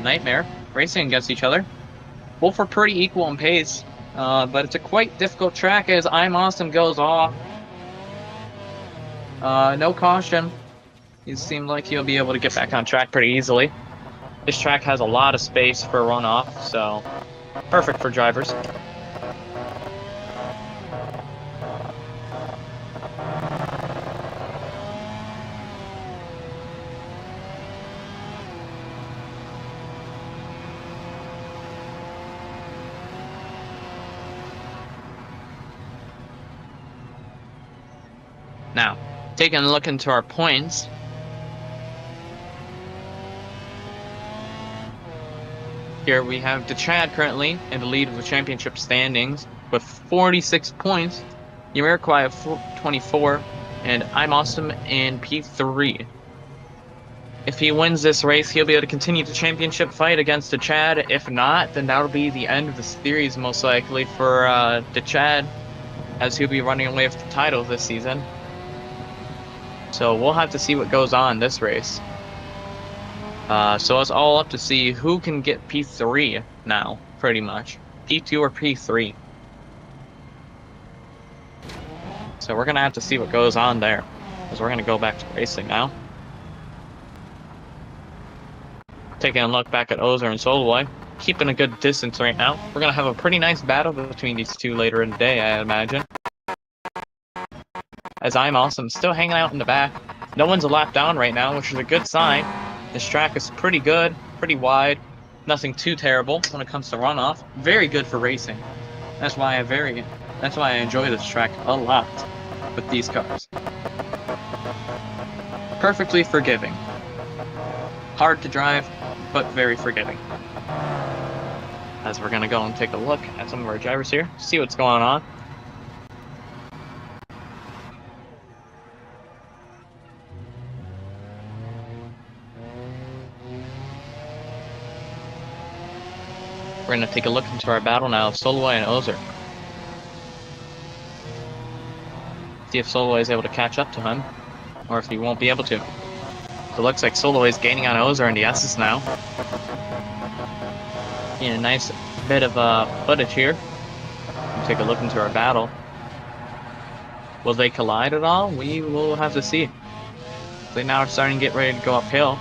Nightmare racing against each other. Both are pretty equal in pace, but it's a quite difficult track as I'm Awesome goes off. No caution. He seemed like he'll be able to get back on track pretty easily. This track has a lot of space for a runoff, so perfect for drivers. Now, taking a look into our points. Here we have the Chad currently in the lead of the championship standings with 46 points. Jamiroquai at 24, and I'm Awesome in P3. If he wins this race, he'll be able to continue the championship fight against the Chad. If not, then that'll be the end of the series most likely for the Chad, as he'll be running away with the title this season. So we'll have to see what goes on this race. So it's all up to see who can get P3 now, pretty much. P2 or P3. So we're going to have to see what goes on there, because we're going to go back to racing now. Taking a look back at Ozer and Soloy, keeping a good distance right now. We're going to have a pretty nice battle between these two later in the day, I imagine. As I'm Awesome still hanging out in the back. No one's a lap down right now, which is a good sign. This track is pretty good, pretty wide, nothing too terrible when it comes to runoff. Very good for racing. That's why I enjoy this track a lot with these cars. Perfectly forgiving. Hard to drive, but very forgiving. As we're gonna go and take a look at some of our drivers here, see what's going on. We're going to take a look into our battle now of Soloy and Ozer. See if Soloy is able to catch up to him, or if he won't be able to. So it looks like Soloy is gaining on Ozer in the S's now. Getting a nice bit of footage here. We'll take a look into our battle. Will they collide at all? We will have to see. They now are starting to get ready to go uphill.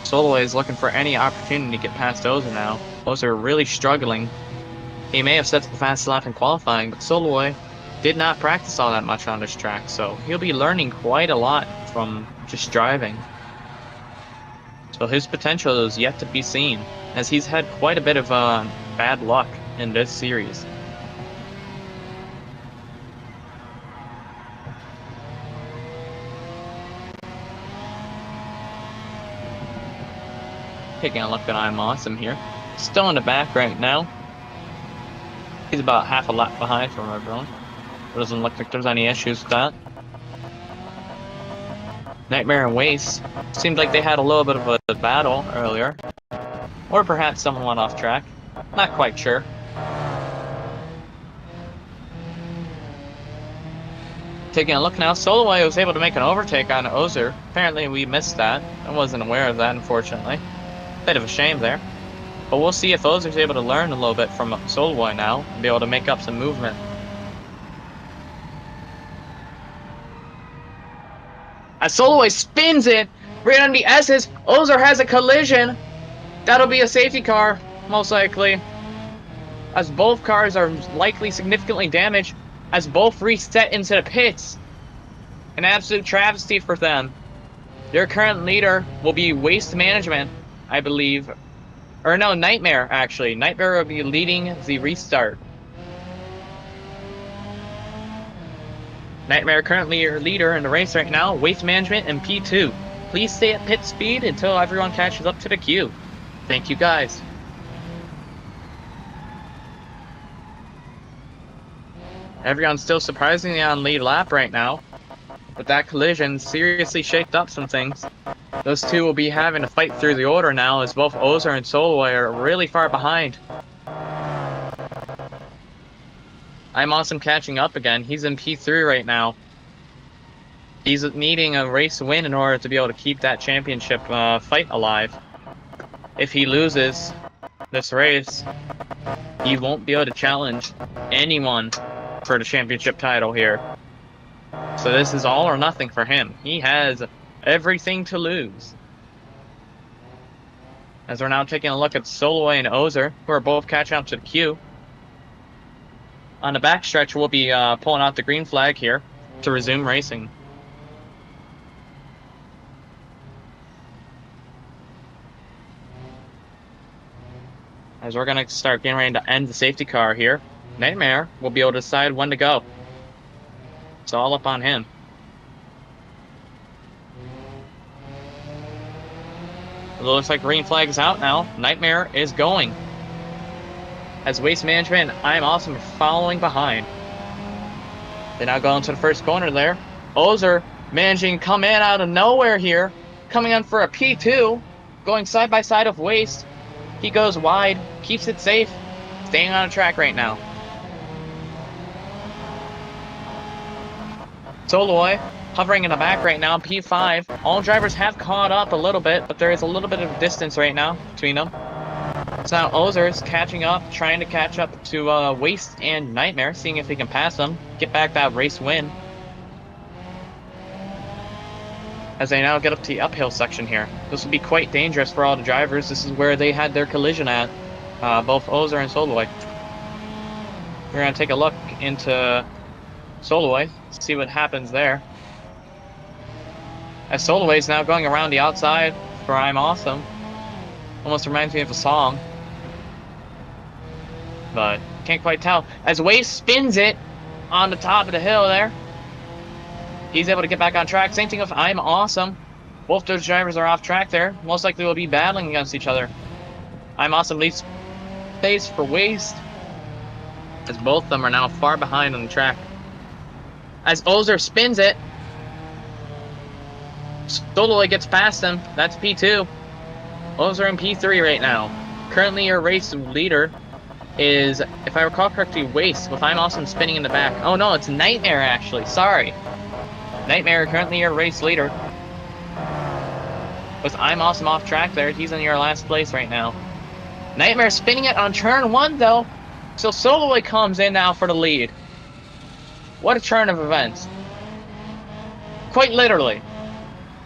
Soloy is looking for any opportunity to get past Ozer now. Ozer really struggling. He may have set the fastest lap in qualifying, but Soloy did not practice all that much on this track, so he'll be learning quite a lot from just driving. So his potential is yet to be seen, as he's had quite a bit of bad luck in this series. Taking a look at I'm Awesome here. Still in the back right now. He's about half a lap behind from everyone. It doesn't look like there's any issues with that. Nightmare and Waste seemed like they had a little bit of a battle earlier. Or perhaps someone went off track. Not quite sure. Taking a look now, Soloy was able to make an overtake on Ozer. Apparently we missed that. I wasn't aware of that, unfortunately. Bit of a shame there. But we'll see if Ozer's able to learn a little bit from Soloy now and be able to make up some movement. As Soloy spins it right on the S's, Ozer has a collision. That'll be a safety car, most likely. As both cars are likely significantly damaged, as both reset into the pits. An absolute travesty for them. Their current leader will be Waste Management, I believe. Or no, Nightmare, actually. Nightmare will be leading the restart. Nightmare currently your leader in the race right now. Waste Management and P2. Please stay at pit speed until everyone catches up to the queue. Thank you, guys. Everyone's still surprisingly on lead lap right now. But that collision seriously shaked up some things. Those two will be having to fight through the order now, as both Ozer and Soloy are really far behind. I'm Awesome catching up again. He's in P3 right now. He's needing a race win in order to be able to keep that championship fight alive. if he loses this race, he won't be able to challenge anyone for the championship title here. So this is all or nothing for him. He has everything to lose. As we're now taking a look at Soloway and Ozer, who are both catching up to the queue. On the backstretch, we'll be pulling out the green flag here to resume racing. As we're going to start getting ready to end the safety car here, Nightmare will be able to decide when to go. It's all up on him. It looks like green flag is out now. Nightmare is going. As Waste Management and I'm Awesome following behind. They now go into the first corner there. Ozer managing to come in out of nowhere here. Coming on for a P2. Going side by side of Waste. He goes wide. Keeps it safe. Staying on the track right now. Soloway hovering in the back right now. P5. All drivers have caught up a little bit, but there is a little bit of distance right now between them. So now Ozer's catching up, trying to catch up to Waste and Nightmare, seeing if he can pass them, get back that race win. As they now get up to the uphill section here. This will be quite dangerous for all the drivers. This is where they had their collision at, both Ozer and Soloway. We're going to take a look into Soloway, see what happens there. As Soloway is now going around the outside for I'm Awesome. Almost reminds me of a song. But can't quite tell. As Waste spins it on the top of the hill there. He's able to get back on track. Same thing with I'm Awesome. Both those drivers are off track there. Most likely will be battling against each other. I'm Awesome leaves space for Waste. As both of them are now far behind on the track. As Ozer spins it. Soloway gets past him. That's P2. Ozer in P3 right now. Currently your race leader is, if I recall correctly, Waste, with I'm Awesome spinning in the back. Oh no, it's Nightmare actually. Sorry. Nightmare currently your race leader. With I'm Awesome off track there, he's in your last place right now. Nightmare spinning it on turn 1 though. So Soloway comes in now for the lead. What a turn of events. Quite literally.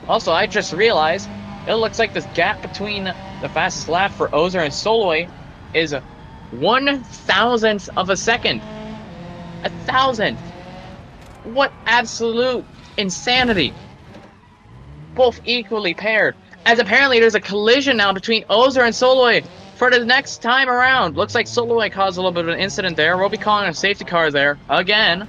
Also, I just realized it looks like this gap between the fastest lap for Ozer and Soloway is 1/1000th of a second. 1,000th. What absolute insanity. Both equally paired. As apparently there's a collision now between Ozer and Soloway for the next time around. Looks like Soloway caused a little bit of an incident there. We'll be calling a safety car there again.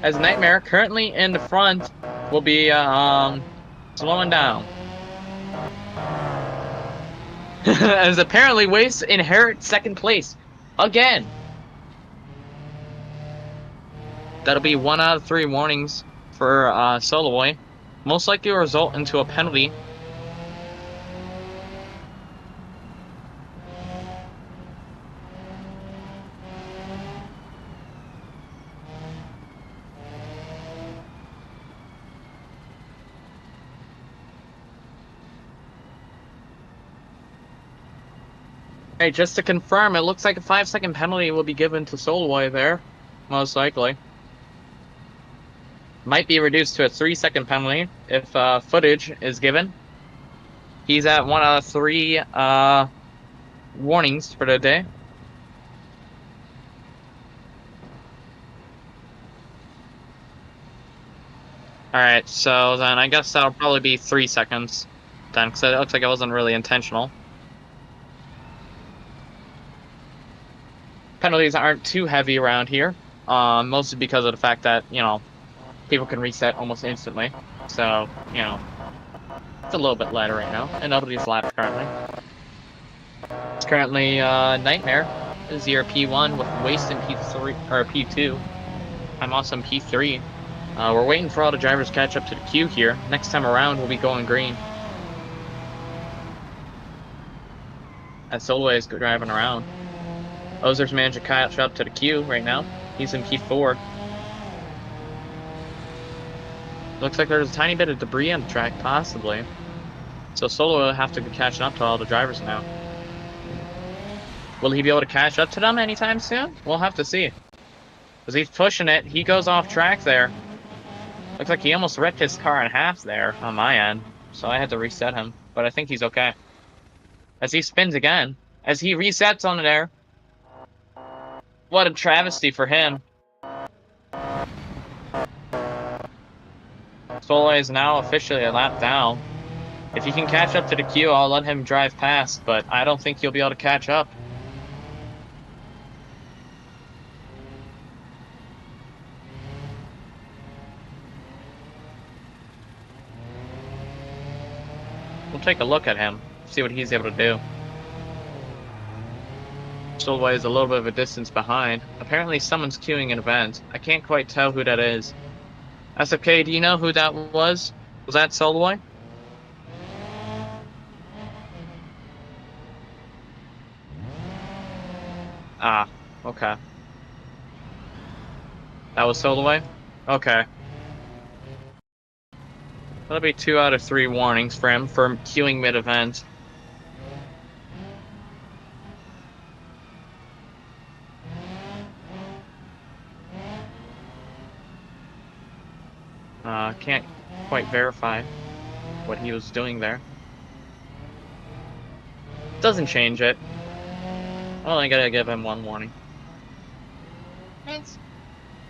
As Nightmare currently in the front will be slowing down. As apparently Waste inherits second place again. That'll be 1 out of 3 warnings for Soloway. Most likely will result into a penalty. Hey, just to confirm, it looks like a 5-second penalty will be given to Soloway there, most likely. Might be reduced to a 3-second penalty if footage is given. He's at 1 out of 3 warnings for the day. Alright, so then I guess that'll probably be 3 seconds then, because it looks like it wasn't really intentional. Penalties aren't too heavy around here, mostly because of the fact that, you know, people can reset almost instantly. So, you know, it's a little bit lighter right now, and nobody's lapped currently. It's currently Nightmare is your P1 with Waste in P3 or P2. I'm also in P3. We're waiting for all the drivers to catch up to the queue here. Next time around, we'll be going green. As Soloway is driving around. Ozer's managed to catch up to the queue right now. He's in P4. Looks like there's a tiny bit of debris on the track, possibly. So Solo will have to be catching up to all the drivers now. Will he be able to catch up to them anytime soon? We'll have to see. Because he's pushing it. He goes off track there. Looks like he almost ripped his car in half there on my end. So I had to reset him. But I think he's okay. As he spins again. As he resets on there. What a travesty for him. Solo is now officially a lap down. If he can catch up to the queue, I'll let him drive past, but I don't think he'll be able to catch up. We'll take a look at him, see what he's able to do. Solo is a little bit of a distance behind. Apparently someone's queuing an event. I can't quite tell who that is. SFK, do you know who that was? Was that Soloy? Ah, okay. That was Soloy? Okay. That'll be 2 out of 3 warnings for him for queuing mid-event. Can't quite verify what he was doing there. Doesn't change it. I only gotta give him 1 warning. Thanks.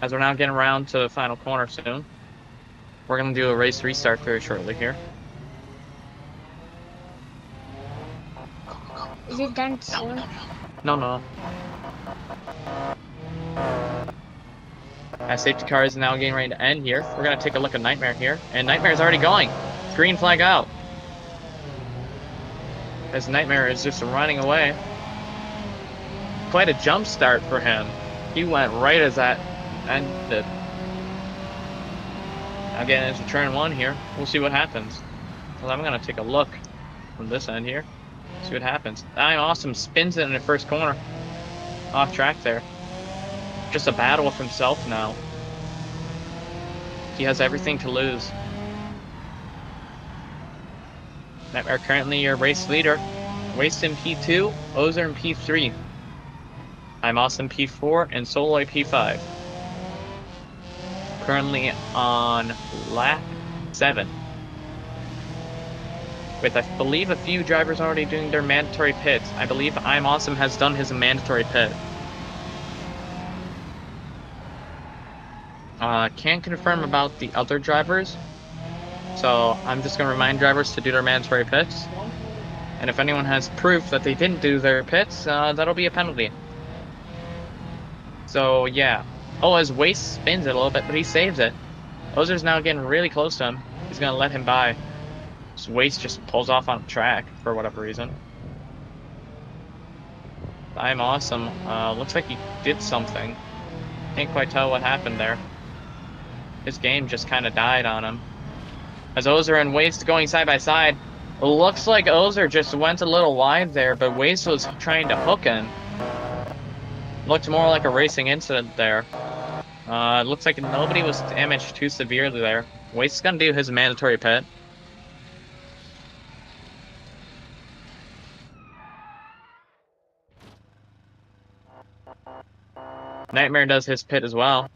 As we're now getting around to the final corner soon, we're gonna do a race restart very shortly here. Is it done soon? No. As safety car is now getting ready to end here, we're gonna take a look at Nightmare here, and Nightmare's already going. Green flag out. As Nightmare is just running away. Quite a jump start for him. He went right as that ended. Now getting into turn 1 here. We'll see what happens. Well, I'm gonna take a look from this end here. See what happens. I'm Awesome spins it in the first corner. Off track there. Just a battle with himself now. He has everything to lose. Nightmare currently your race leader. Waste in P2, Ozer in P3. I'm Awesome P4 and Soloy P5. Currently on lap 7. With, I believe, a few drivers already doing their mandatory pits. I believe I'm Awesome has done his mandatory pit. Can't confirm about the other drivers. So I'm just going to remind drivers to do their mandatory pits. And if anyone has proof that they didn't do their pits, that'll be a penalty. So yeah. Oh, as Waste spins it a little bit, but he saves it. Ozer's now getting really close to him. He's going to let him by. So Waste just pulls off on the track for whatever reason. I'm Awesome. Looks like he did something. Can't quite tell what happened there. His game just kind of died on him. As Ozer and Waste going side by side. Looks like Ozer just went a little wide there, but Waste was trying to hook him. Looked more like a racing incident there. Looks like nobody was damaged too severely there. Waste's gonna do his mandatory pit. Nightmare does his pit as well.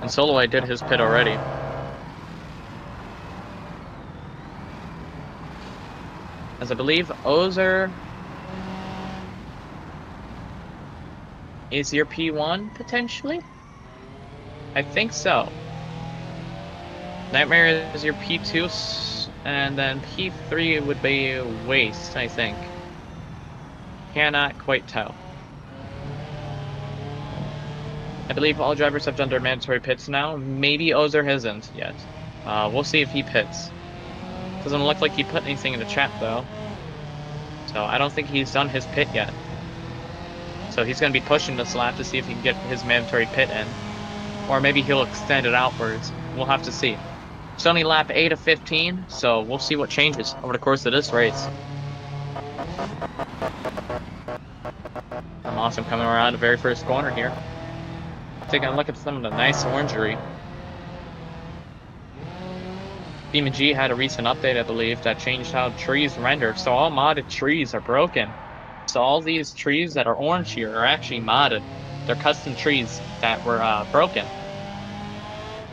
And Soloy did his pit already. As I believe Ozer is your P1 potentially? I think so. Nightmare is your P2, and then P3 would be Waste, I think. Cannot quite tell. I believe all drivers have done their mandatory pits now. Maybe Ozer hasn't yet. We'll see if he pits. Doesn't look like he put anything in the chat though. So I don't think he's done his pit yet. So he's going to be pushing this lap to see if he can get his mandatory pit in. Or maybe he'll extend it outwards. We'll have to see. It's only lap 8 of 15, so we'll see what changes over the course of this race. I'm Awesome coming around the very first corner here. Taking a look at some of the nice orangery. BeamNG had a recent update, I believe, that changed how trees render. So all modded trees are broken. So all these trees that are orange here are actually modded. They're custom trees that were broken.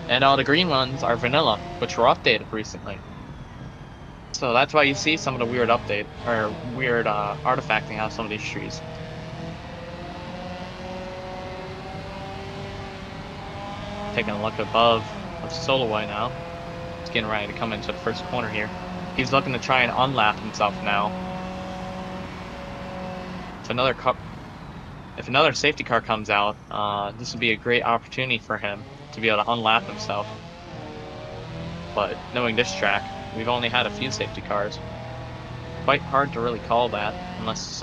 And all the green ones are vanilla, which were updated recently. So that's why you see some of the weird update or weird artifacting out some of these trees. Taking a look above of Soloway now. He's getting ready to come into the first corner here. He's looking to try and unlap himself now. If another safety car comes out, this would be a great opportunity for him to be able to unlap himself. But knowing this track, we've only had a few safety cars. Quite hard to really call that unless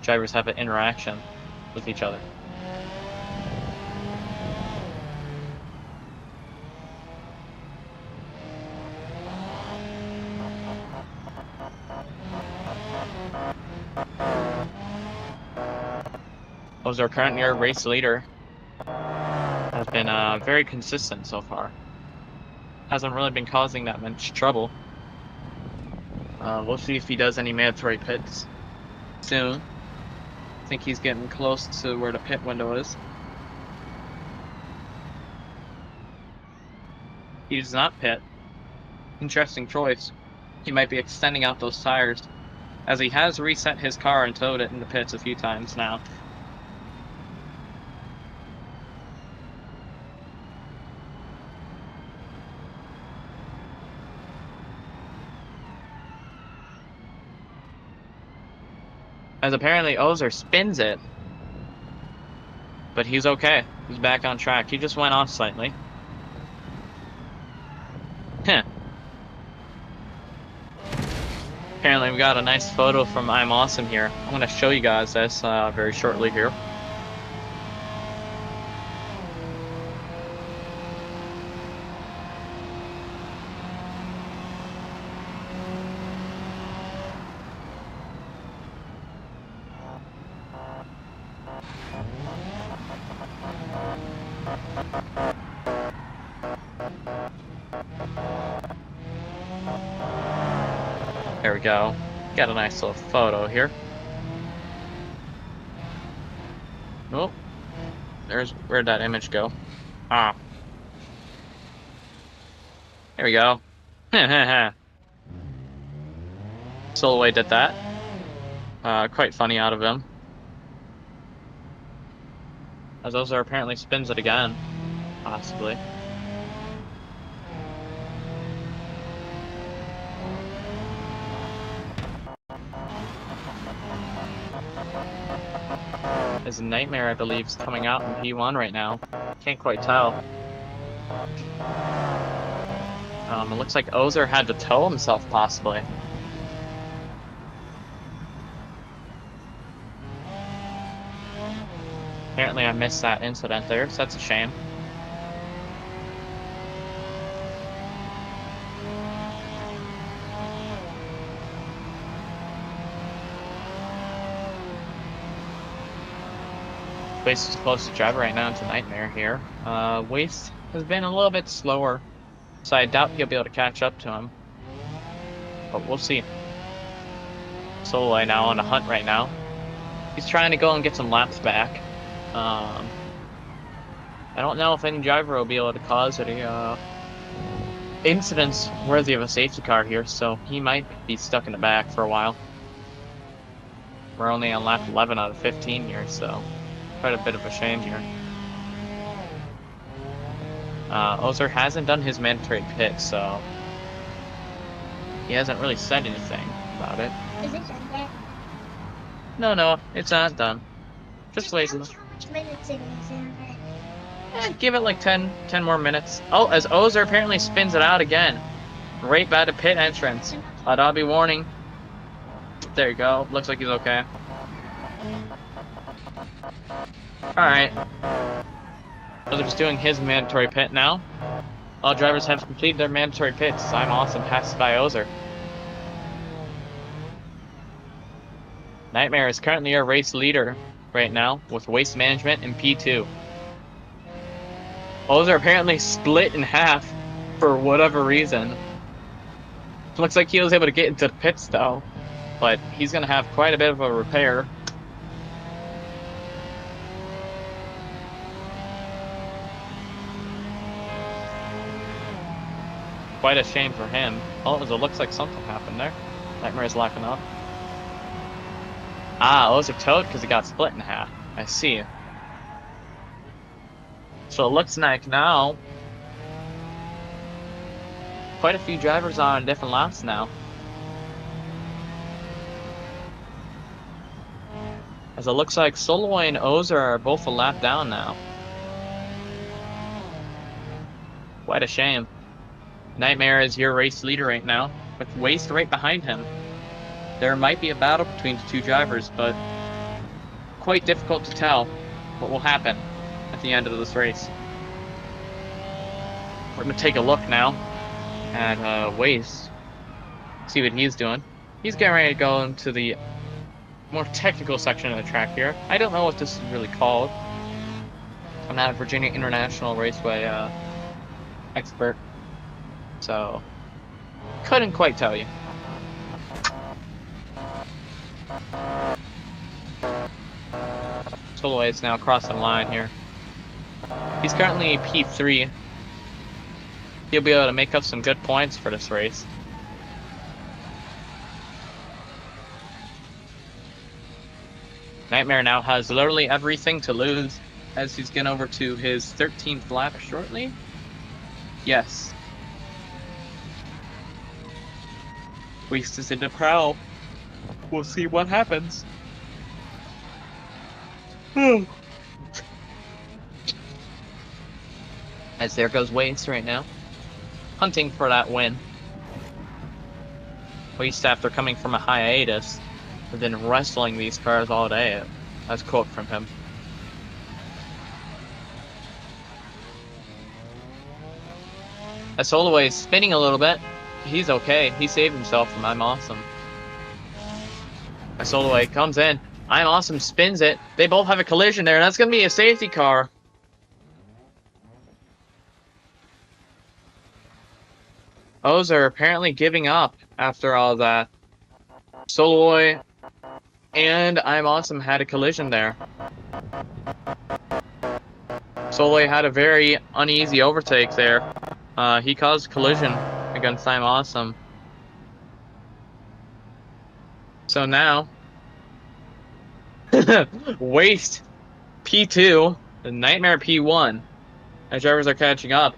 drivers have an interaction with each other. Was our current year race leader. Has been very consistent so far. Hasn't really been causing that much trouble. We'll see if he does any mandatory pits soon. I think he's getting close to where the pit window is. He does not pit. Interesting choice. He might be extending out those tires, as he has reset his car and towed it in the pits a few times now. As apparently Ozer spins it. But he's okay. He's back on track. He just went off slightly. Heh. Apparently we got a nice photo from I'm Awesome here. I'm going to show you guys this very shortly here. There we go. Got a nice little photo here. Oh, where'd that image go? Ah. There we go. Soloway did that. Quite funny out of him. As Ozer apparently spins it again. Possibly. As Nightmare, I believe, is coming out in P1 right now. Can't quite tell. It looks like Ozer had to tow himself, possibly. Apparently I missed that incident there, so that's a shame. Waste is close to driver right now to Nightmare here. Waste has been a little bit slower, so I doubt he'll be able to catch up to him. But we'll see. Soloway now on the hunt right now. He's trying to go and get some laps back. I don't know if any driver will be able to cause any incidents worthy of a safety car here, so he might be stuck in the back for a while. We're only on lap 11 out of 15 here, so quite a bit of a shame here. Ozer hasn't done his mandatory pit, so he hasn't really said anything about it. Is it done yet? No, it's not done. Just waiting. How much minutes it is in it? Give it like 10 more minutes. Oh, as Ozer apparently spins it out again. Right by the pit entrance. That'll be warning. There you go. Looks like he's okay. Alright. Ozer's doing his mandatory pit now. All drivers have completed their mandatory pits. I'm Awesome passed by Ozer. Nightmare is currently our race leader right now with Waste Management in P2. Those are apparently split in half for whatever reason. Looks like he was able to get into the pits though, but he's going to have quite a bit of a repair. Quite a shame for him. Oh, it looks like something happened there. Nightmare's locking up. Ah, those are towed because he got split in half. I see. So it looks like now quite a few drivers on different laps now. As it looks like Soloy and Ozer are both a lap down now. Quite a shame. Nightmare is your race leader right now, with Waste right behind him. There might be a battle between the two drivers, but quite difficult to tell what will happen at the end of this race. We're going to take a look now at Waste, see what he's doing. He's getting ready to go into the more technical section of the track here. I don't know what this is really called. I'm not a Virginia International Raceway expert, so couldn't quite tell you. Soloy is now crossing the line here. He's currently P3. He'll be able to make up some good points for this race. Nightmare now has literally everything to lose as he's getting over to his 13th lap shortly. Yes. Waste is in the prowl. We'll see what happens. As there goes Waste right now, hunting for that win. Waste after coming from a hiatus, have been wrestling these cars all day. That's a quote from him. As Soloway is spinning a little bit, he's okay. He saved himself from I'm Awesome. As Soloway comes in, I'm Awesome spins it. They both have a collision there, and that's going to be a safety car. Those are apparently giving up after all that. Soloway and I'm Awesome had a collision there. Soloway had a very uneasy overtake there. He caused a collision against I'm Awesome. So now, Waste P2, the Nightmare P1. As drivers are catching up.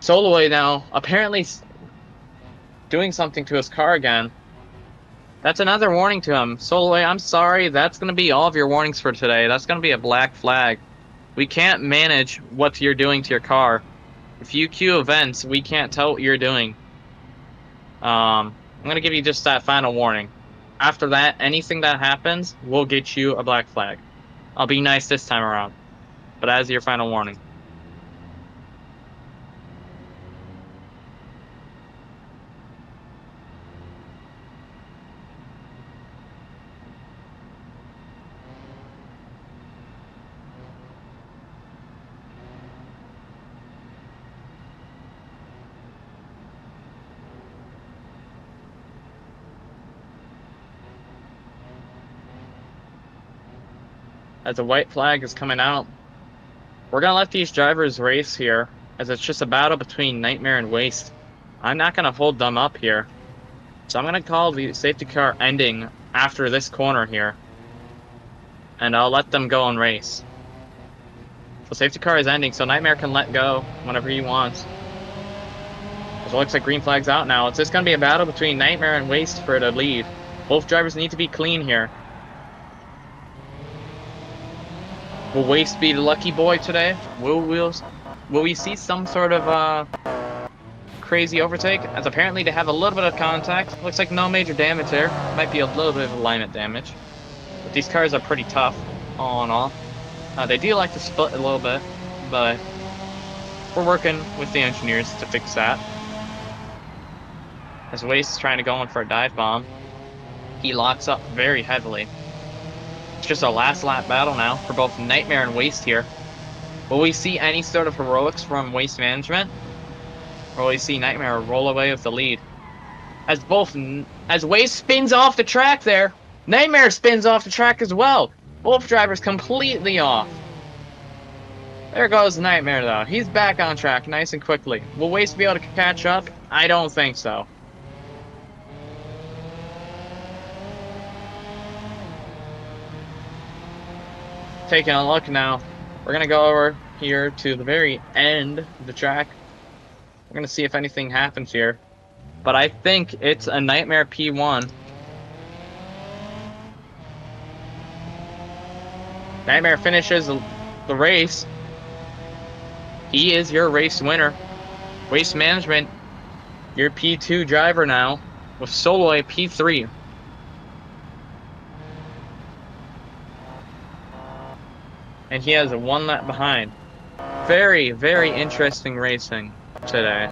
Soloway now apparently doing something to his car again. That's another warning to him. Soloway, I'm sorry, that's going to be all of your warnings for today. That's going to be a black flag. We can't manage what you're doing to your car. If you queue events, we can't tell what you're doing. I'm going to give you just that final warning. After that, anything that happens, we'll get you a black flag. I'll be nice this time around. But as your final warning. As the white flag is coming out, we're going to let these drivers race here, as it's just a battle between Nightmare and Waste. I'm not going to hold them up here. So I'm going to call the safety car ending after this corner here. And I'll let them go and race. The safety car is ending, so Nightmare can let go whenever he wants. As it looks like green flag's out now. It's just going to be a battle between Nightmare and Waste for the lead. Both drivers need to be clean here. Will Waste be the lucky boy today? Will we see some sort of crazy overtake? As apparently they have a little bit of contact. Looks like no major damage there. Might be a little bit of alignment damage. But these cars are pretty tough, all in all. They do like to split a little bit, but we're working with the engineers to fix that. As Waste is trying to go in for a dive bomb, he locks up very heavily. It's just a last lap battle now for both Nightmare and Waste here. Will we see any sort of heroics from Waste Management? Or will we see Nightmare roll away with the lead? As Waste spins off the track there, Nightmare spins off the track as well. Both drivers completely off. There goes Nightmare, though. He's back on track nice and quickly. Will Waste be able to catch up? I don't think so. Taking a look now. We're going to go over here to the very end of the track. We're going to see if anything happens here. But I think it's a Nightmare P1. Nightmare finishes the race. He is your race winner. Waste Management, your P2 driver now, with Solo a P3. And he has a 1 lap behind. Very, very interesting racing today.